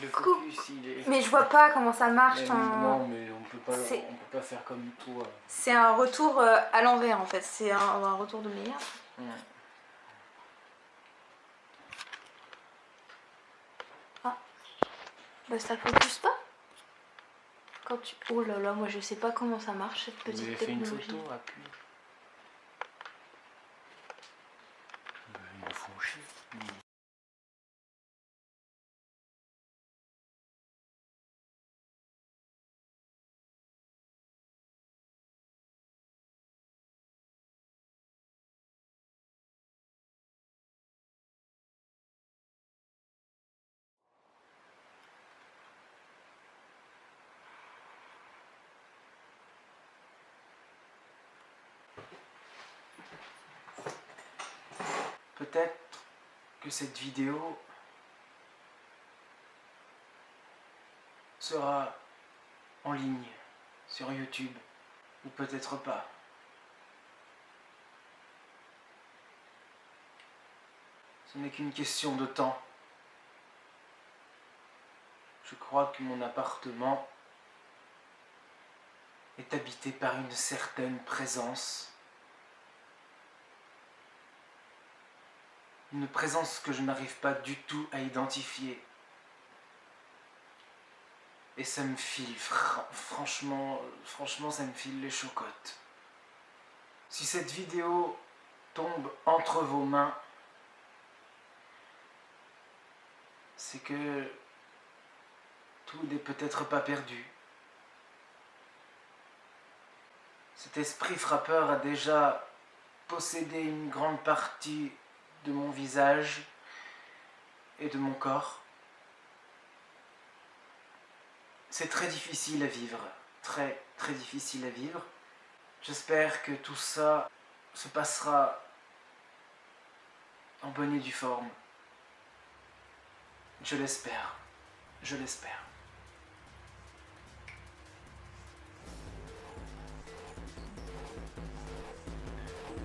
le Coucou. focus, il est... Mais je vois pas comment ça marche. Mais ton... non, mais on peut C'est- pas faire comme toi. C'est un retour à l'envers en fait. C'est un retour de meilleur. Ouais. Bah ça focus pas. Quand tu... Oh là là, moi je sais pas comment ça marche cette Vous petite avez fait une technologie. photo, appuie. Ils me font chier. Peut-être que cette vidéo sera en ligne sur YouTube, ou peut-être pas. Ce n'est qu'une question de temps. Je crois que mon appartement est habité par une certaine présence. Une présence que je n'arrive pas du tout à identifier. Et ça me file, franchement, ça me file les chocottes. Si cette vidéo tombe entre vos mains, c'est que tout n'est peut-être pas perdu. Cet esprit frappeur a déjà possédé une grande partie de mon visage et de mon corps. C'est très difficile à vivre, très difficile à vivre. J'espère que tout ça se passera en bonne et due forme. Je l'espère, je l'espère.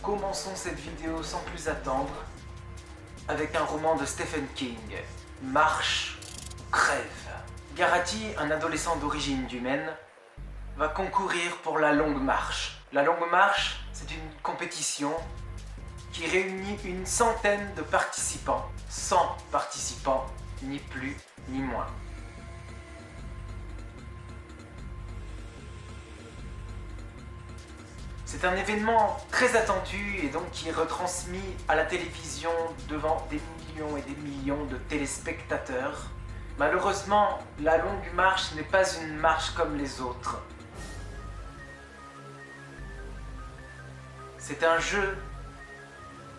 Commençons cette vidéo sans plus attendre avec un roman de Stephen King, Marche ou crève. Garati, un adolescent d'origine du Maine, va concourir pour la Longue Marche. La Longue Marche, c'est une compétition qui réunit une centaine de participants. 100 participants, ni plus ni moins. C'est un événement très attendu et donc qui est retransmis à la télévision devant des millions et des millions de téléspectateurs. Malheureusement, la Longue Marche n'est pas une marche comme les autres. C'est un jeu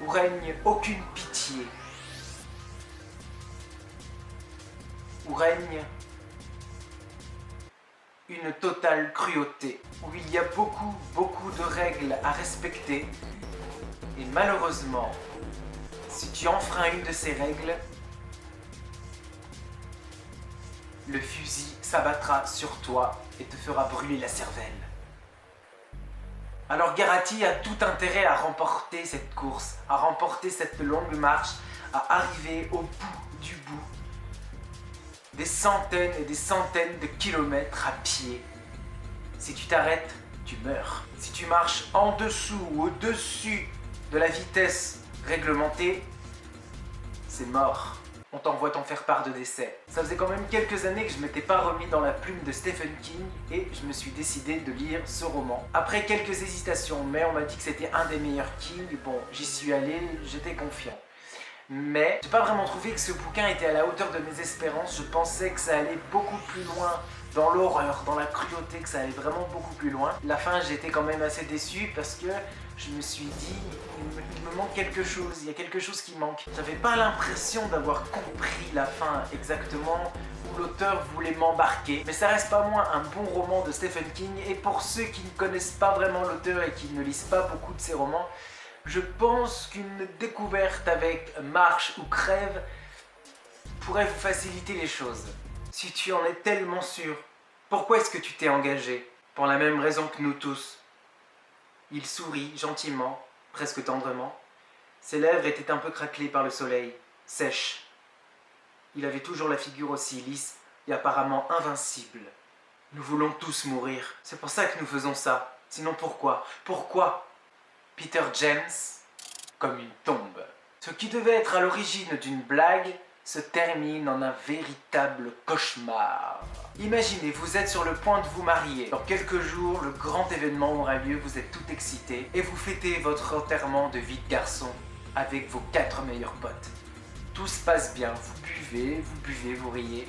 où règne aucune pitié, où règne une totale cruauté, où il y a beaucoup de règles à respecter, et malheureusement, si tu enfreins une de ces règles, le fusil s'abattra sur toi et te fera brûler la cervelle. Alors Garati a tout intérêt à remporter cette course, à remporter cette longue marche, à arriver au bout du bout. Des centaines et des centaines de kilomètres à pied. Si tu t'arrêtes, tu meurs. Si tu marches en dessous ou au-dessus de la vitesse réglementée, c'est mort. On t'envoie t'en faire part de décès. Ça faisait quand même quelques années que je m'étais pas remis dans la plume de Stephen King et je me suis décidé de lire ce roman. Après quelques hésitations, mais on m'a dit que c'était un des meilleurs King, bon, j'y suis allé, j'étais confiant. Mais j'ai pas vraiment trouvé que ce bouquin était à la hauteur de mes espérances. Je pensais que ça allait beaucoup plus loin dans l'horreur, dans la cruauté, que ça allait vraiment beaucoup plus loin. La fin, j'étais quand même assez déçu parce que je me suis dit, il me manque quelque chose, il y a quelque chose qui manque. J'avais pas l'impression d'avoir compris la fin exactement, où l'auteur voulait m'embarquer. Mais ça reste pas moins un bon roman de Stephen King, et pour ceux qui ne connaissent pas vraiment l'auteur et qui ne lisent pas beaucoup de ses romans, je pense qu'une découverte avec Marche ou crève pourrait vous faciliter les choses. Si tu en es tellement sûr, pourquoi est-ce que tu t'es engagé? Pour la même raison que nous tous. Il sourit gentiment, presque tendrement. Ses lèvres étaient un peu craquelées par le soleil, sèches. Il avait toujours la figure aussi lisse et apparemment invincible. Nous voulons tous mourir. C'est pour ça que nous faisons ça. Sinon pourquoi? Pourquoi Peter James comme une tombe? Ce qui devait être à l'origine d'une blague se termine en un véritable cauchemar. Imaginez, vous êtes sur le point de vous marier. Dans quelques jours, le grand événement aura lieu, vous êtes tout excité et vous fêtez votre enterrement de vie de garçon avec vos 4 meilleurs potes. Tout se passe bien, vous buvez, vous riez.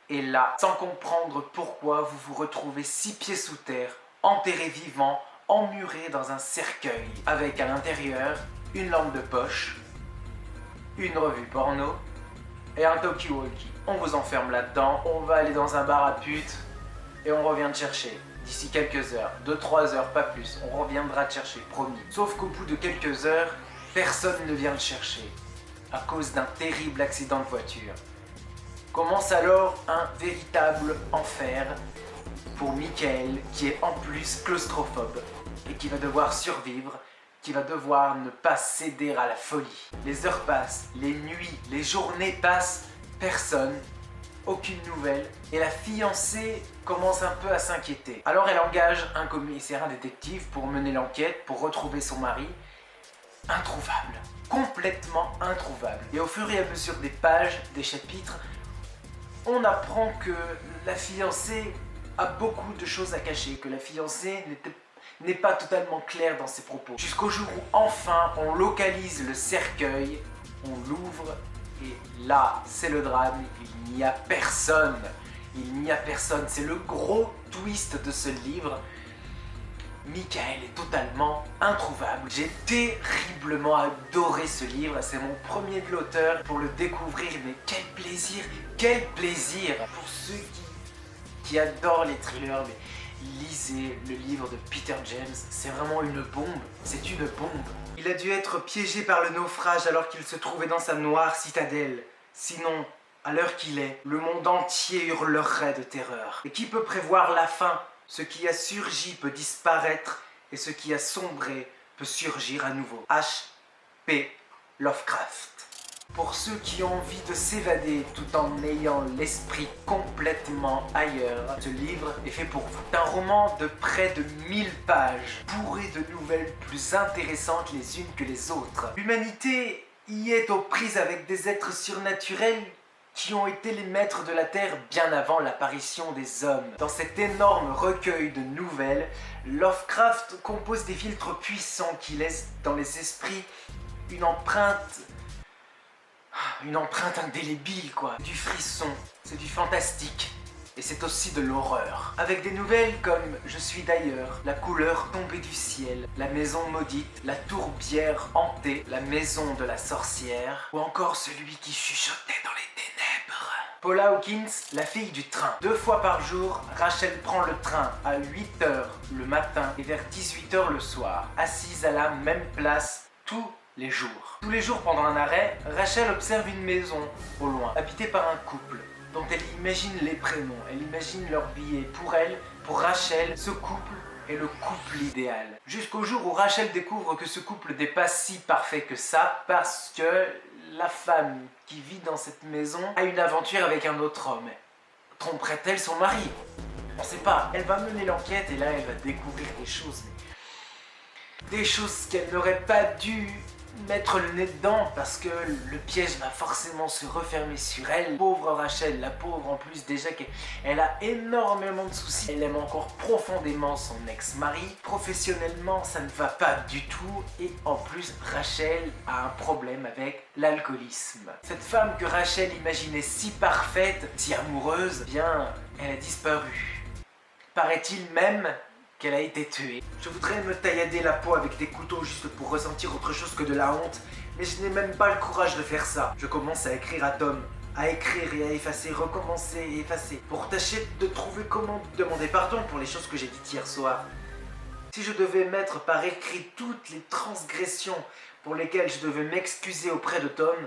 Et là, sans comprendre pourquoi, vous vous retrouvez 6 pieds sous terre, enterré vivant, emmuré dans un cercueil, avec à l'intérieur une lampe de poche, une revue porno et un talkie-walkie. On vous enferme là-dedans, on va aller dans un bar à putes et on revient te chercher. D'ici quelques heures, 2-3 heures, pas plus, on reviendra te chercher, promis. Sauf qu'au bout de quelques heures, personne ne vient te chercher à cause d'un terrible accident de voiture. Commence alors un véritable enfer pour Michael, qui est en plus claustrophobe et qui va devoir survivre, qui va devoir ne pas céder à la folie. Les heures passent, les nuits, les journées passent, personne, aucune nouvelle, et la fiancée commence un peu à s'inquiéter. Alors elle engage un commissaire, un détective pour mener l'enquête, pour retrouver son mari. Introuvable, complètement introuvable. Et au fur et à mesure des pages, des chapitres, on apprend que la fiancée a beaucoup de choses à cacher, que la fiancée n'est pas totalement claire dans ses propos. Jusqu'au jour où enfin on localise le cercueil, on l'ouvre et là c'est le drame, il n'y a personne. Il n'y a personne, c'est le gros twist de ce livre. Michael est totalement introuvable. J'ai terriblement adoré ce livre, c'est mon premier de l'auteur. Pour le découvrir, mais quel plaisir pour ceux qui adorent les thrillers. Mais lisez le livre de Peter James, c'est vraiment une bombe, c'est une bombe. Il a dû être piégé par le naufrage alors qu'il se trouvait dans sa noire citadelle. Sinon, à l'heure qu'il est, le monde entier hurlerait de terreur. Et qui peut prévoir la fin? Ce qui a surgi peut disparaître et ce qui a sombré peut surgir à nouveau. H.P. Lovecraft. Pour ceux qui ont envie de s'évader tout en ayant l'esprit complètement ailleurs, ce livre est fait pour vous. C'est un roman de près de 1000 pages, bourré de nouvelles plus intéressantes les unes que les autres. L'humanité y est aux prises avec des êtres surnaturels qui ont été les maîtres de la Terre bien avant l'apparition des hommes. Dans cet énorme recueil de nouvelles, Lovecraft compose des filtres puissants qui laissent dans les esprits une empreinte indélébile quoi. Du frisson, c'est du fantastique. Et c'est aussi de l'horreur. Avec des nouvelles comme Je suis d'ailleurs, La couleur tombée du ciel, La maison maudite, La tourbière hantée, La maison de la sorcière, ou encore celui qui chuchotait dans les ténèbres. Paula Hawkins, La fille du train. 2 fois par jour, Rachel prend le train à 8h le matin et vers 18h le soir, assise à la même place tous les jours. Tous les jours pendant un arrêt, Rachel observe une maison au loin, habitée par un couple, dont elle imagine les prénoms, elle imagine leur vie et pour elle, pour Rachel, ce couple est le couple idéal. Jusqu'au jour où Rachel découvre que ce couple n'est pas si parfait que ça parce que la femme qui vit dans cette maison a une aventure avec un autre homme. Tromperait-elle son mari? On sait pas. Elle va mener l'enquête et là elle va découvrir des choses. Des choses qu'elle n'aurait pas dû mettre le nez dedans parce que le piège va forcément se refermer sur elle. Pauvre Rachel, la pauvre en plus déjà qu'elle a énormément de soucis. Elle aime encore profondément son ex-mari. Professionnellement, ça ne va pas du tout et en plus Rachel a un problème avec l'alcoolisme. Cette femme que Rachel imaginait si parfaite, si amoureuse, eh bien, elle a disparu. Paraît-il même qu'elle a été tuée. Je voudrais me taillader la peau avec des couteaux juste pour ressentir autre chose que de la honte, mais je n'ai même pas le courage de faire ça. Je commence à écrire à Tom, à écrire et à effacer, recommencer et effacer, pour tâcher de trouver comment demander pardon pour les choses que j'ai dites hier soir. Si je devais mettre par écrit toutes les transgressions pour lesquelles je devais m'excuser auprès de Tom,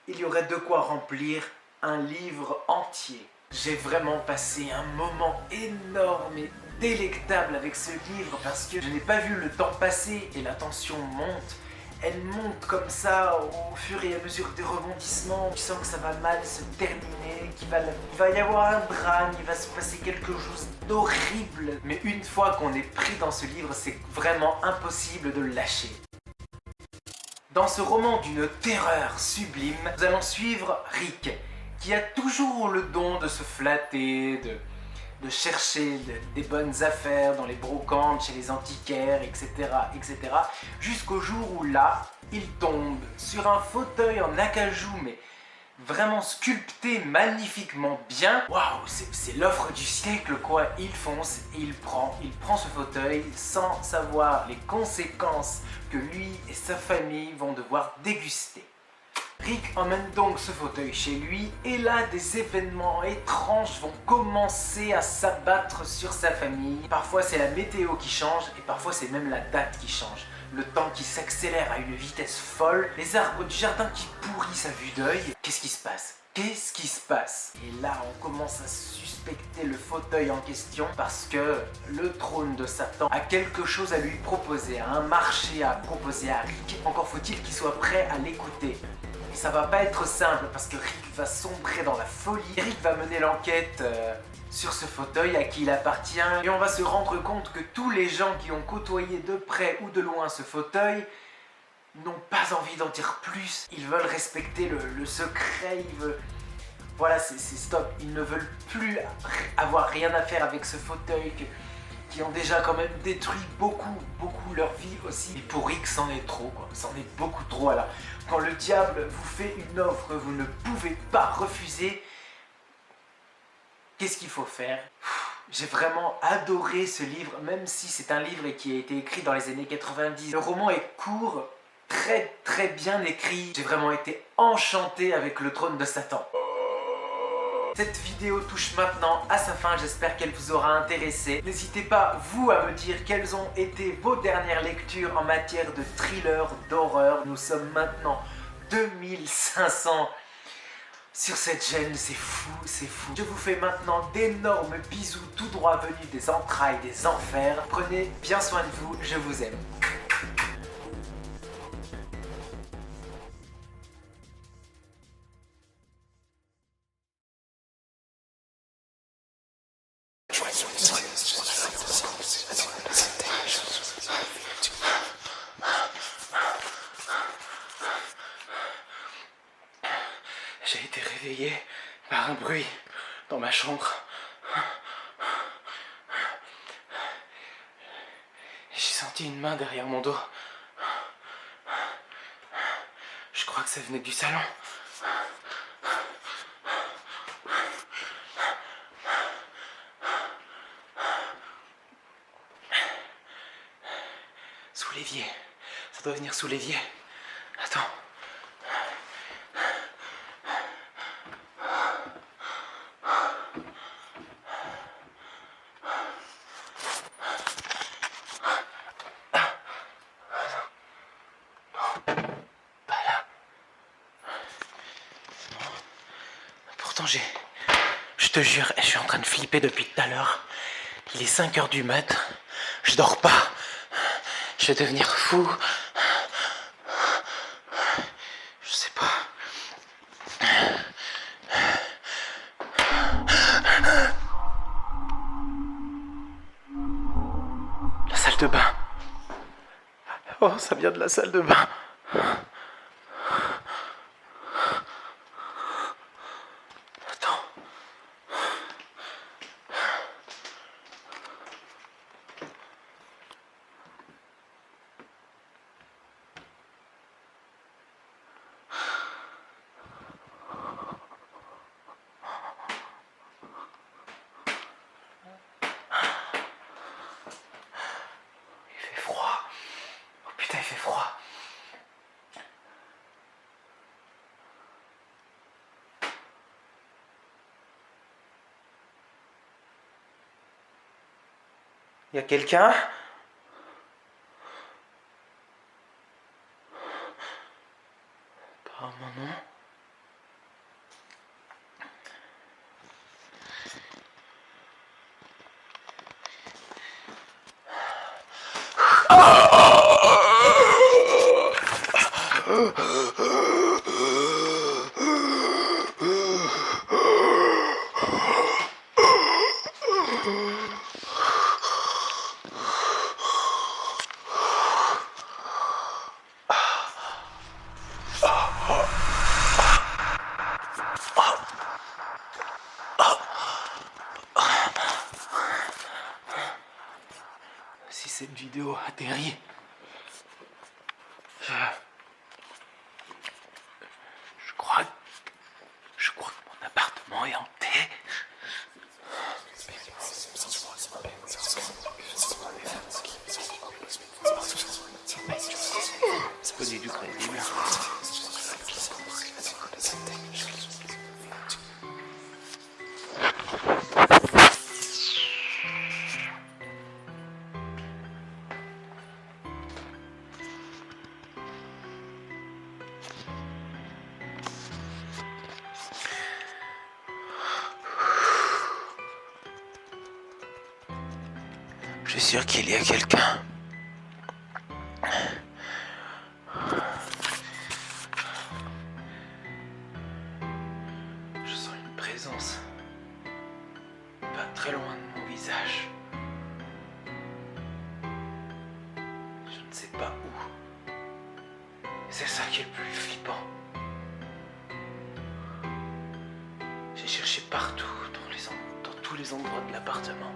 il y aurait de quoi remplir un livre entier. J'ai vraiment passé un moment énorme et délectable avec ce livre parce que je n'ai pas vu le temps passer et la tension monte. elle monte comme ça au fur et à mesure des rebondissements. Tu sens que ça va mal se terminer, il va y avoir un drame, il va se passer quelque chose d'horrible. Mais une fois qu'on est pris dans ce livre, c'est vraiment impossible de le lâcher. Dans ce roman d'une terreur sublime, nous allons suivre Rick, qui a toujours le don de se flatter, de chercher des bonnes affaires dans les brocantes, chez les antiquaires, etc., etc., jusqu'au jour où là, il tombe sur un fauteuil en acajou, mais vraiment sculpté magnifiquement bien. Waouh, c'est l'offre du siècle quoi. Il fonce et il prend ce fauteuil sans savoir les conséquences que lui et sa famille vont devoir déguster. Rick emmène donc ce fauteuil chez lui et là des événements étranges vont commencer à s'abattre sur sa famille. Parfois c'est la météo qui change et parfois c'est même la date qui change. Le temps qui s'accélère à une vitesse folle, les arbres du jardin qui pourrissent à vue d'œil. Qu'est-ce qui se passe? Qu'est-ce qui se passe? Et là on commence à suspecter le fauteuil en question parce que le trône de Satan a quelque chose à lui proposer, a un marché à proposer à Rick. Encore faut-il qu'il soit prêt à l'écouter. Et ça va pas être simple parce que Rick va sombrer dans la folie. Rick va mener l'enquête sur ce fauteuil à qui il appartient et on va se rendre compte que tous les gens qui ont côtoyé de près ou de loin ce fauteuil n'ont pas envie d'en dire plus. Ils veulent respecter le secret, voilà, c'est stop. Ils ne veulent plus avoir rien à faire avec ce fauteuil qui ont déjà quand même détruit beaucoup leur vie aussi. Et pour Rick, c'en est trop quoi, c'en est beaucoup trop. Alors, quand le diable vous fait une offre, vous ne pouvez pas refuser. Qu'est-ce qu'il faut faire? J'ai vraiment adoré ce livre, même si c'est un livre qui a été écrit dans les années 90. Le roman est court, très bien écrit. J'ai vraiment été enchanté avec le trône de Satan. Cette vidéo touche maintenant à sa fin, j'espère qu'elle vous aura intéressé. N'hésitez pas, vous, à me dire quelles ont été vos dernières lectures en matière de thriller, d'horreur. Nous sommes maintenant 2500 sur cette chaîne, c'est fou, c'est fou. Je vous fais maintenant d'énormes bisous tout droit venus des entrailles des enfers. Prenez bien soin de vous, je vous aime. J'ai été réveillé par un bruit dans ma chambre. J'ai senti une main derrière mon dos. Je crois que ça venait du salon. Sous l'évier. Ça doit venir sous l'évier. Attends. Pourtant je te jure, je suis en train de flipper depuis tout à l'heure. Il est 5h du mat. Je dors pas. Je vais devenir fou. Je sais pas. La salle de bain. Oh, ça vient de la salle de bain. Attends. Il fait froid. Oh putain, il fait froid. Y a quelqu'un? Apparemment non. vidéo atterrit. Je crois que mon appartement est hanté. C'est pas du tout crédible. Je suis sûr qu'il y a quelqu'un. Je sens une présence. Pas très loin de mon visage. Je ne sais pas où. C'est ça qui est le plus flippant. J'ai cherché partout, dans tous les endroits de l'appartement.